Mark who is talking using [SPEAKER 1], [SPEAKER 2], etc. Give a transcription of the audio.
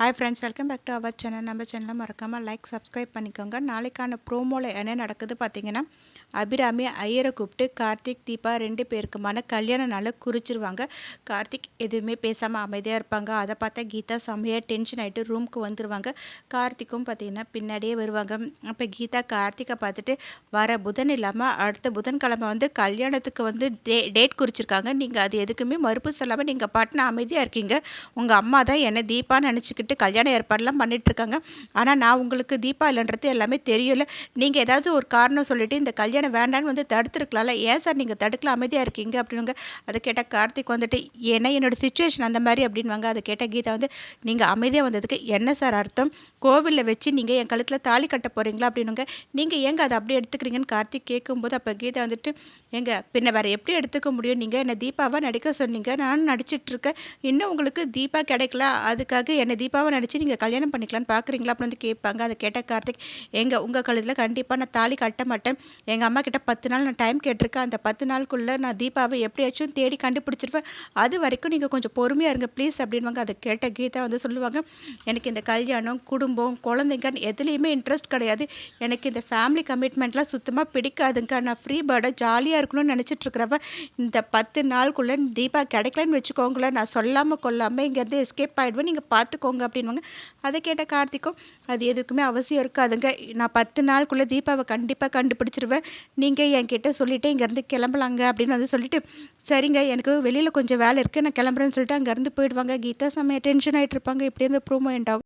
[SPEAKER 1] Hi friends, welcome back to our channel. நம்ம சேனலை மறக்காமல் லைக் சப்ஸ்கிரைப் பண்ணிக்கோங்க. நாளைக்கான ப்ரோமோவில் என்ன நடக்குது பார்த்தீங்கன்னா, அபிராமி ஐயரை கூப்பிட்டு கார்த்திக் தீபா 2 பேருக்குமான கல்யாண நாளை குறிச்சிருவாங்க. கார்த்திக் எதுவுமே பேசாமல் அமைதியாக இருப்பாங்க. அதை பார்த்தா கீதா செம்மையாக டென்ஷன் ஆகிட்டு ரூமுக்கு வந்துடுவாங்க. கார்த்திக்கும் பார்த்தீங்கன்னா பின்னாடியே வருவாங்க. அப்போ கீதா கார்த்திகை பார்த்துட்டு, வர புதன் இல்லாமல் அடுத்த புதன்கிழமை வந்து கல்யாணத்துக்கு வந்து டேட் குறிச்சிருக்காங்க. நீங்கள் அது எதுக்குமே மறுப்பு சொல்லாமல் நீங்கள் பாட்டுன்னு அமைதியாக இருக்கீங்க. உங்கள் அம்மா தான் என்னை தீபான்னு நினச்சிக்கிட்டு கல்யாண ஏற்பாடுலாம் பண்ணிகிட்ருக்காங்க. ஆனால் நான் உங்களுக்கு தீபா இல்லைன்றது எல்லாமே தெரியல. நீங்கள் ஏதாவது ஒரு காரணம் சொல்லிவிட்டு இந்த கல்யாணம் வேண்டான்னு வந்து தடுத்துருக்கலாம்ல. ஏன் சார் நீங்கள் தடுக்கல, அமைதியாக இருக்கீங்க அப்படின்னுங்க. அதை கேட்டால் கார்த்திக் வந்துட்டு, ஏன்னா என்னோடய சுச்சுவேஷன் அந்த மாதிரி அப்படின்வாங்க. அதை கேட்ட கீதா வந்து, நீங்கள் அமைதியாக வந்ததுக்கு என்ன சார் அர்த்தம்? கோவிலில் வச்சு நீங்கள் என் கழுத்தில் தாலி கட்ட போகிறீங்களா அப்படின்னுங்க. நீங்கள் ஏங்க அதை அப்படியே எடுத்துக்கிறீங்கன்னு கார்த்திக் கேட்கும்போது, அப்போ கீதா வந்துட்டு, ஏங்க பின்ன வேறு எப்படி எடுத்துக்க முடியும்? நீங்கள் என்னை தீபாவாக நடிக்க சொன்னீங்க, நானும் நடிச்சிட்ருக்கேன். இன்னும் உங்களுக்கு தீபா கிடைக்கல, அதுக்காக என்னை தீபாவை நடிச்சு நீங்கள் கல்யாணம் பண்ணிக்கலான்னு பார்க்குறீங்களா அப்படின்னு வந்து கேட்பாங்க. அதை கேட்ட கார்த்திக், உங்கள் கழுத்தில் கண்டிப்பாக நான் தாலி கட்ட மாட்டேன். எங்கள் அம்மா கிட்ட 10 நாள் நான் டைம் கேட்டிருக்கேன். அந்த 10 நாளுக்குள்ளே நான் தீபாவை எப்படியாச்சும் தேடி கண்டுபிடிச்சிருவேன். அது வரைக்கும் நீங்கள் கொஞ்சம் பொறுமையாக இருங்க ப்ளீஸ் அப்படின்வாங்க. அதை கேட்ட கீதா வந்து சொல்லுவாங்க, எனக்கு இந்த கல்யாணம், குடும்பம், குழந்தைங்கன்னு எதுலேயுமே இன்ட்ரெஸ்ட் கிடையாது. எனக்கு இந்த ஃபேமிலி கமிட்மெண்ட்லாம் சுத்தமாக பிடிக்காதுங்க. நான் ஃப்ரீ பேர்டாக ஜாலியாக இருக்கணும்னு நினச்சிட்ருக்கிறவ இந்த 10 நாளுக்குள்ளே தீபா கிடைக்கலன்னு வச்சுக்கோங்களேன், நான் சொல்லாமல் கொள்ளாமல் இங்கேருந்து எஸ்கேப் ஆகிடுவேன், நீங்கள் பார்த்துக்கோங்க அப்படின்வாங்க. அதை கேட்ட கார்த்திக்கும், அது எதுக்குமே அவசியம் இருக்காதுங்க. நான் 10 நாளுக்குள்ளே தீபாவை கண்டிப்பாக கண்டுபிடிச்சிருவேன். நீங்கள் என்கிட்ட சொல்லிவிட்டு இங்கேருந்து கிளம்பலாங்க அப்படின்னு வந்து சொல்லிட்டு, சரிங்க எனக்கு வெளியில் கொஞ்சம் வேலை இருக்குது, நான் கிளம்புறேன்னு சொல்லிட்டு அங்கேருந்து போயிடுவாங்க. கீதா செம்மையாக டென்ஷன் ஆகிட்டு இருப்பாங்க. இப்படி இருந்து ப்ரோமோ எண்ட் ஆகும்.